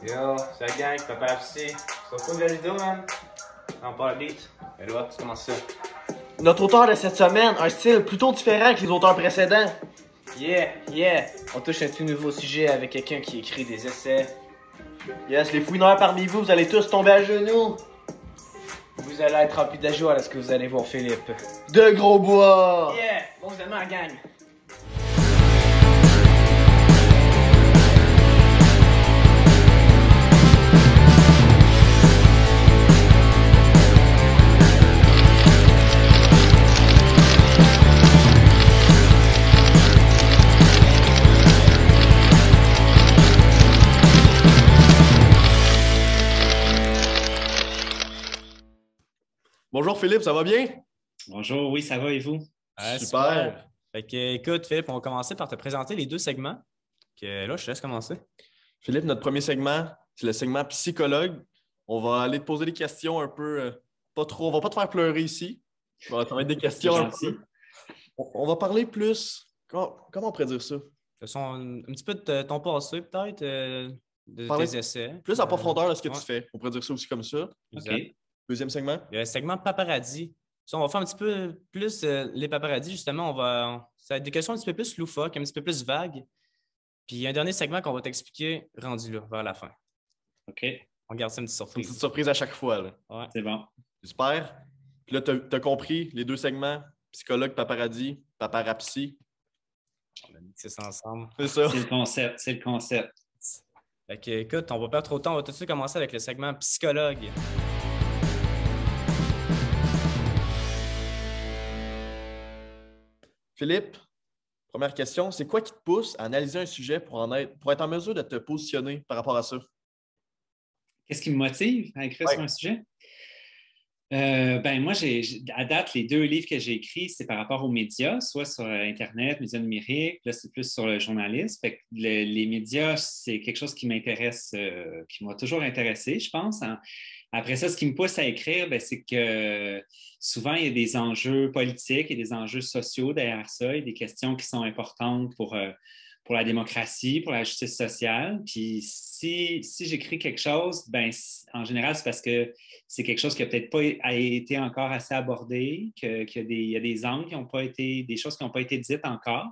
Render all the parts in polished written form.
Yo, c'est la gang, Papa Lapsi. C'est quoi la vidéo, man? On parle beat. Et là, tu commences ça. Notre auteur de cette semaine a un style plutôt différent que les auteurs précédents. Yeah. On touche un tout nouveau sujet avec quelqu'un qui écrit des essais. Yes, les fouineurs parmi vous, vous allez tous tomber à genoux. Vous allez être remplis de joie lorsque vous allez voir Philippe. De gros bois. Yeah! Bon, vous aimez la gang. Bonjour Philippe, ça va bien? Bonjour, oui, ça va et vous? Super. Fait que, écoute, Philippe, on va commencer par te présenter les deux segments. Là, je te laisse commencer. Philippe, notre premier segment, c'est le segment psychologue. On va aller te poser des questions un peu, pas trop, on va pas te faire pleurer ici. Ça va être des questions un peu. On va parler plus, comment on pourrait dire ça? Ce sont un petit peu de ton passé, peut-être, de Parler tes essais. Plus en profondeur de ce que ouais. tu fais. On pourrait dire ça aussi comme ça. Exact. OK. Deuxième segment. Il y a le segment paparazzi. Ça, on va faire un petit peu plus les paparazzis, justement. Ça va être des questions un petit peu plus loufoques, un petit peu plus vagues. Puis il y a un dernier segment qu'on va t'expliquer rendu là, vers la fin. OK, On garde ça une petite C'est une surprise. petite surprise à chaque fois. Là. Ouais. c'est bon. Super. Puis là, tu as compris les deux segments, psychologue, paparazzi, paparapsy. On a mixé ça ensemble. C'est ça. C'est le concept. Fait que, écoute, on va perdre trop de temps. On va tout de suite commencer avec le segment psychologue. Philippe, première question, c'est quoi qui te pousse à analyser un sujet pour être en mesure de te positionner par rapport à ça? Qu'est-ce qui me motive à écrire Ouais. sur un sujet? Moi, à date, les deux livres que j'ai écrits, c'est par rapport aux médias, soit sur Internet, médias numériques, là, c'est plus sur le journalisme. Fait que les médias, c'est quelque chose qui m'intéresse, qui m'a toujours intéressé, je pense. Après ça, ce qui me pousse à écrire, c'est que souvent, il y a des enjeux politiques et des enjeux sociaux derrière ça, et des questions qui sont importantes pour la démocratie, pour la justice sociale. Puis si j'écris quelque chose, en général, c'est parce que c'est quelque chose qui n'a peut-être pas été encore assez abordé, qu'il y a des angles qui n'ont pas été, des choses qui n'ont pas été dites encore.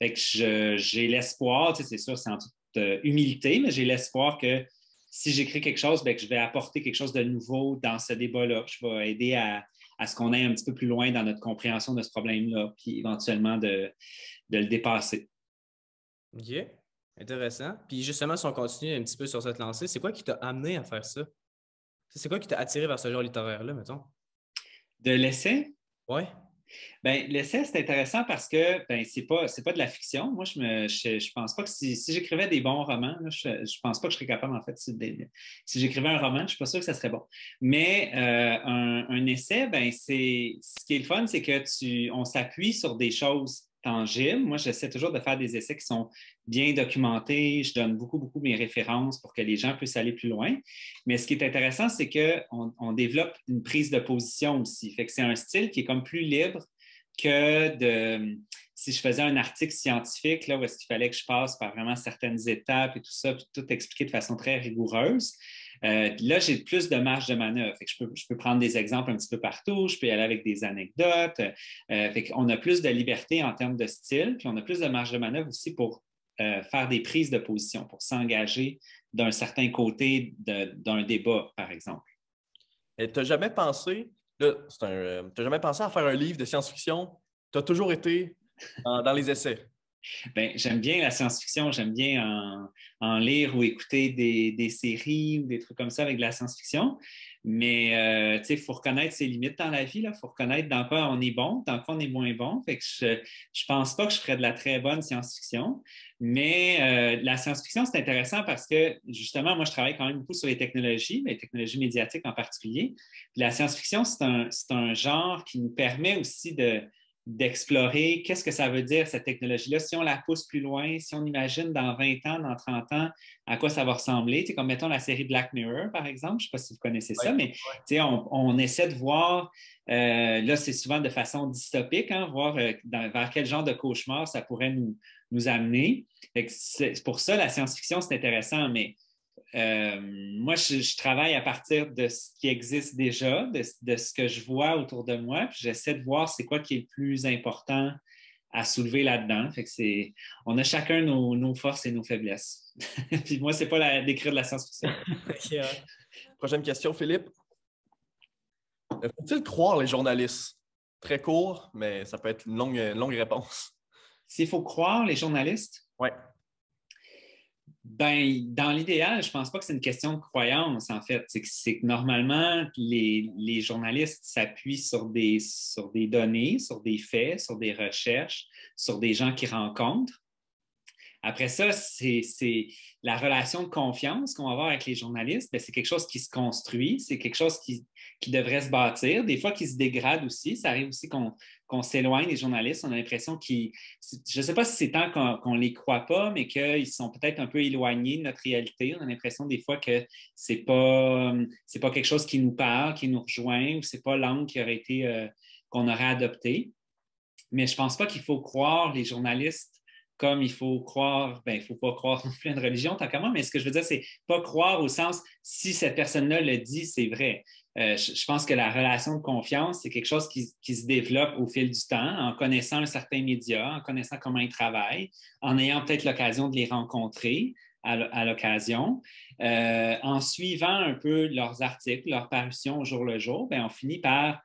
Fait que j'ai l'espoir, tu sais, c'est sûr, c'est en toute humilité, mais j'ai l'espoir que si j'écris quelque chose, que je vais apporter quelque chose de nouveau dans ce débat-là. Je vais aider à ce qu'on aille un petit peu plus loin dans notre compréhension de ce problème-là, puis éventuellement de le dépasser. OK. Intéressant. Puis justement, si on continue un petit peu sur cette lancée, c'est quoi qui t'a amené à faire ça? C'est quoi qui t'a attiré vers ce genre littéraire-là, mettons? De l'essai? Ouais. L'essai, c'est intéressant parce que c'est pas de la fiction. Moi, je pense pas que si j'écrivais des bons romans, là, je pense pas que je serais capable, en fait, si j'écrivais un roman, je suis pas sûr que ça serait bon. Mais un essai, ce qui est le fun, c'est que on s'appuie sur des choses tangibles. Moi, j'essaie toujours de faire des essais qui sont bien documentés. Je donne beaucoup mes références pour que les gens puissent aller plus loin. Mais ce qui est intéressant, c'est qu'on développe une prise de position aussi. Fait que c'est un style qui est comme plus libre que si je faisais un article scientifique, là, où est-ce qu'il fallait que je passe par vraiment certaines étapes et tout ça, puis tout expliquer de façon très rigoureuse. Là, j'ai plus de marge de manœuvre. Fait que je peux prendre des exemples un petit peu partout, je peux y aller avec des anecdotes. Fait qu'on a plus de liberté en termes de style, puis on a plus de marge de manœuvre aussi pour faire des prises de position, pour s'engager d'un certain côté d'un débat, par exemple. Et tu n'as jamais pensé, là, t'as jamais pensé à faire un livre de science-fiction? Tu as toujours été dans les essais. J'aime bien la science-fiction, j'aime bien en lire ou écouter des séries ou des trucs comme ça avec de la science-fiction. Mais il faut reconnaître ses limites dans la vie. Il faut reconnaître dans quoi on est bon, dans quoi on est moins bon. Fait que je pense pas que je ferais de la très bonne science-fiction. Mais la science-fiction, c'est intéressant parce que, justement, moi, je travaille quand même beaucoup sur les technologies médiatiques en particulier. Puis la science-fiction, c'est un genre qui nous permet aussi d'explorer qu'est-ce que ça veut dire, cette technologie-là, si on la pousse plus loin, si on imagine dans 20 ans, dans 30 ans, à quoi ça va ressembler. Tu sais, comme mettons la série Black Mirror, par exemple, je ne sais pas si vous connaissez ça, mais tu sais, on essaie de voir, là, c'est souvent de façon dystopique, voir vers quel genre de cauchemar ça pourrait nous amener. Pour ça, la science-fiction, c'est intéressant, mais Moi, je travaille à partir de ce qui existe déjà, de ce que je vois autour de moi, puis j'essaie de voir c'est quoi qui est le plus important à soulever là-dedans. Fait que on a chacun nos forces et nos faiblesses. Puis moi, c'est pas d'écrire de la science-fiction. Ok, ouais. Prochaine question, Philippe. Faut-il croire les journalistes? Très court, mais ça peut être une longue réponse. S'il faut croire les journalistes, Ouais. ben, dans l'idéal, je ne pense pas que c'est une question de croyance, en fait. C'est que normalement, les journalistes s'appuient sur des données, sur des faits, sur des recherches, sur des gens qu'ils rencontrent. Après ça, c'est la relation de confiance qu'on va avoir avec les journalistes. Bien, c'est quelque chose qui se construit, c'est quelque chose qui devrait se bâtir, des fois qui se dégrade aussi. Ça arrive aussi qu'on s'éloigne des journalistes. On a l'impression je ne sais pas si c'est tant qu'on ne les croit pas, mais qu'ils sont peut-être un peu éloignés de notre réalité. On a l'impression des fois que ce n'est pas quelque chose qui nous parle, qui nous rejoint, ou ce n'est pas l'angle qu'on aurait adopté. Mais je ne pense pas qu'il faut croire les journalistes comme il faut croire, il ne faut pas croire non plus à une religion, tant qu'à moi, mais ce que je veux dire, c'est pas croire au sens, si cette personne-là le dit, c'est vrai. Je pense que la relation de confiance, c'est quelque chose qui se développe au fil du temps, en connaissant un certain média, en connaissant comment ils travaillent, en ayant peut-être l'occasion de les rencontrer à l'occasion. En suivant un peu leurs articles, leurs parutions au jour le jour, on finit par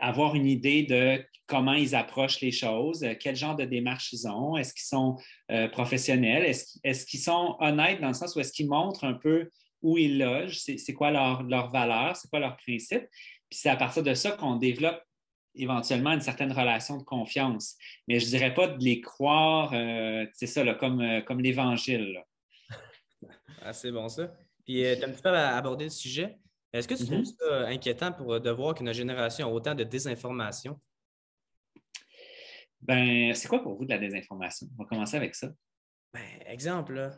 avoir une idée de comment ils approchent les choses, quel genre de démarche ils ont, est-ce qu'ils sont professionnels, est-ce qu'ils sont honnêtes dans le sens où est-ce qu'ils montrent un peu où ils logent, c'est quoi leur valeur, c'est quoi leur principe. Puis c'est à partir de ça qu'on développe éventuellement une certaine relation de confiance. Mais je ne dirais pas de les croire, c'est ça, là, comme l'Évangile. Là. Ah, c'est bon ça. Puis tu as un petit peu abordé le sujet. Est-ce que tu trouves ça inquiétant de voir que notre génération a autant de désinformation? Ben, c'est quoi pour vous de la désinformation? On va commencer avec ça. Ben, exemple, là,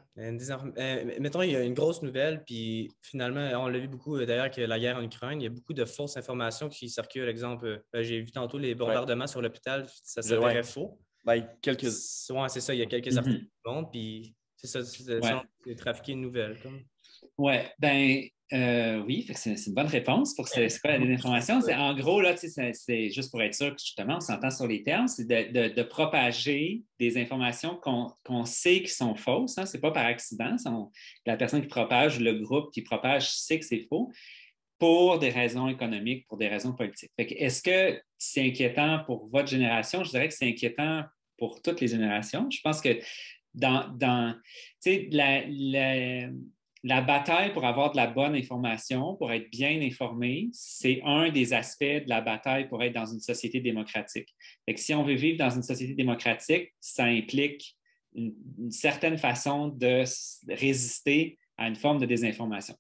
mettons, il y a une grosse nouvelle, puis finalement, on l'a vu beaucoup d'ailleurs que la guerre en Ukraine, il y a beaucoup de fausses informations qui circulent. Exemple, j'ai vu tantôt les bombardements sur l'hôpital, ça s'avérait faux. Ben, Ouais, c'est ça, il y a quelques articles qui montrent, puis c'est ça, c'est trafiquer une nouvelle. Oui, oui, c'est une bonne réponse pour c'est quoi la désinformation. En gros, là, c'est juste pour être sûr que justement, on s'entend sur les termes, c'est de propager des informations qu'on sait qui sont fausses. Hein, ce n'est pas par accident. La personne qui propage, le groupe qui propage sait que c'est faux pour des raisons économiques, pour des raisons politiques. Est-ce que c'est inquiétant pour votre génération? Je dirais que c'est inquiétant pour toutes les générations. Je pense que la bataille pour avoir de la bonne information, pour être bien informé, c'est un des aspects de la bataille pour être dans une société démocratique. Si on veut vivre dans une société démocratique, ça implique une certaine façon de résister à une forme de désinformation.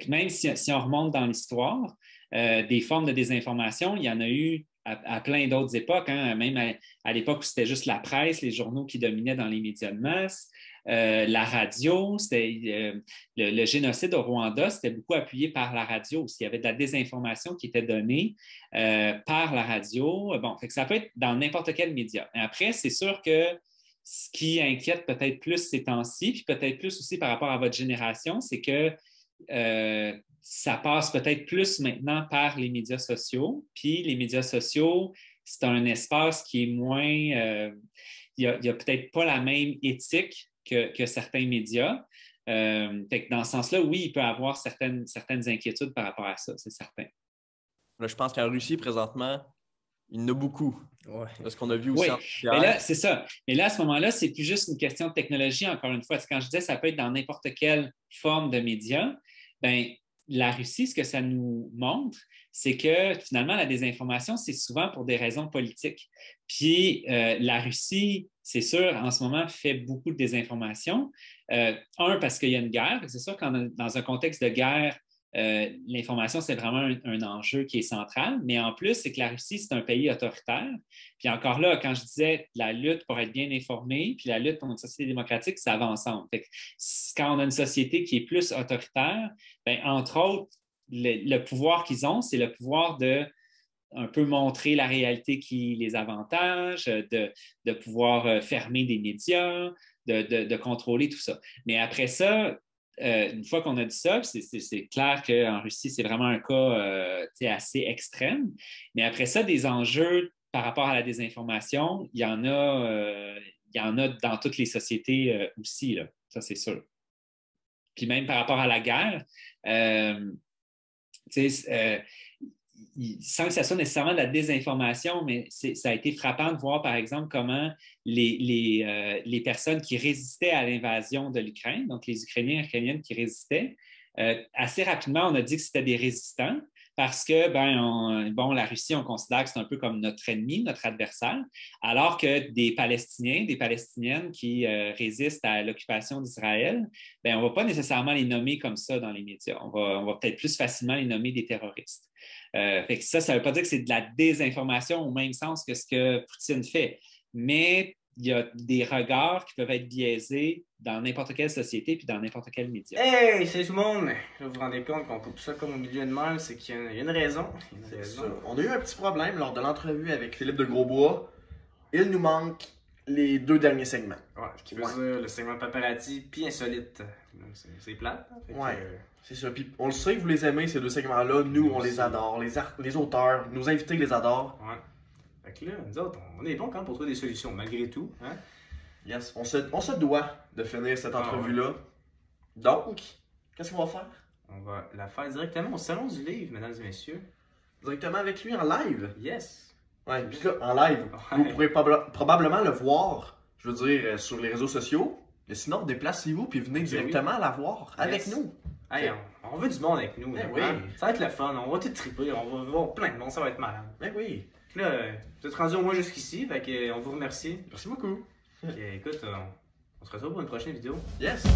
Même si on remonte dans l'histoire, des formes de désinformation, il y en a eu à plein d'autres époques, hein, même à l'époque où c'était juste la presse, les journaux qui dominaient dans les médias de masse. La radio, c'était le génocide au Rwanda, c'était beaucoup appuyé par la radio aussi. Il y avait de la désinformation qui était donnée par la radio. Bon, ça peut être dans n'importe quel média. Et après, c'est sûr que ce qui inquiète peut-être plus ces temps-ci, puis peut-être plus aussi par rapport à votre génération, c'est que ça passe peut-être plus maintenant par les médias sociaux. Puis les médias sociaux, c'est un espace qui est moins... il n'y a peut-être pas la même éthique que certains médias. Dans ce sens-là, oui, il peut y avoir certaines inquiétudes par rapport à ça, c'est certain. Là, je pense qu'en Russie, présentement, il y en a beaucoup. Ouais. Parce qu'on a vu aussi. Oui, mais là, c'est ça. Mais là, à ce moment-là, c'est plus juste une question de technologie, encore une fois. Quand je disais ça peut être dans n'importe quelle forme de média, la Russie, ce que ça nous montre, c'est que finalement, la désinformation, c'est souvent pour des raisons politiques. Puis la Russie, c'est sûr, en ce moment, fait beaucoup de désinformation. Parce qu'il y a une guerre. C'est sûr que dans un contexte de guerre, l'information, c'est vraiment un enjeu qui est central. Mais en plus, c'est que la Russie, c'est un pays autoritaire. Puis encore là, quand je disais la lutte pour être bien informé, puis la lutte pour une société démocratique, ça va ensemble. Quand on a une société qui est plus autoritaire, entre autres, le pouvoir qu'ils ont, c'est le pouvoir de un peu montrer la réalité qui les avantage, de pouvoir fermer des médias, de contrôler tout ça. Mais après ça, une fois qu'on a dit ça, c'est clair qu'en Russie, c'est vraiment un cas assez extrême. Mais après ça, des enjeux par rapport à la désinformation, il y en a dans toutes les sociétés aussi, là. Ça, c'est sûr. Puis même par rapport à la guerre, sans que ça soit nécessairement de la désinformation, mais ça a été frappant de voir, par exemple, comment les personnes qui résistaient à l'invasion de l'Ukraine, donc les Ukrainiens et Ukrainiennes qui résistaient, assez rapidement, on a dit que c'était des résistants parce que, la Russie, on considère que c'est un peu comme notre ennemi, notre adversaire, alors que des Palestiniens, des Palestiniennes qui résistent à l'occupation d'Israël, on ne va pas nécessairement les nommer comme ça dans les médias. On va peut-être plus facilement les nommer des terroristes. Fait que ça ne veut pas dire que c'est de la désinformation au même sens que ce que Poutine fait, mais il y a des regards qui peuvent être biaisés dans n'importe quelle société puis dans n'importe quel média. Hey, c'est tout le monde! Vous vous rendez compte qu'on coupe ça comme au milieu de même, c'est qu'il y a une raison. On a eu un petit problème lors de l'entrevue avec Philippe de Grosbois. Il nous manque les 2 derniers segments. Ouais, ce qui veut dire le segment paparazzi puis insolite. C'est plate. Ouais, c'est ça. Puis on le sait que vous les aimez, ces 2 segments-là. Nous, on les adore. Les auteurs, nos invités les adorent. Ouais. Fait que là, nous autres, on est bons quand même pour trouver des solutions, malgré tout. Hein? Yes, on se doit de finir cette entrevue-là. Donc, qu'est-ce qu'on va faire? On va la faire directement au Salon du Livre, mesdames et messieurs. Directement avec lui en live? Yes! Ouais, puis là, en live, vous pourrez probablement le voir, je veux dire, sur les réseaux sociaux. Mais sinon, déplacez-vous puis venez directement la voir avec nous. Hey, on veut du monde avec nous. Oui. Ça va être le fun, on va tout triper, on va voir plein de monde, ça va être malade. Mais oui. Là, vous êtes rendu au moins jusqu'ici, fait que, on vous remercie. Merci beaucoup. Puis, écoute, on se retrouve pour une prochaine vidéo. Yes!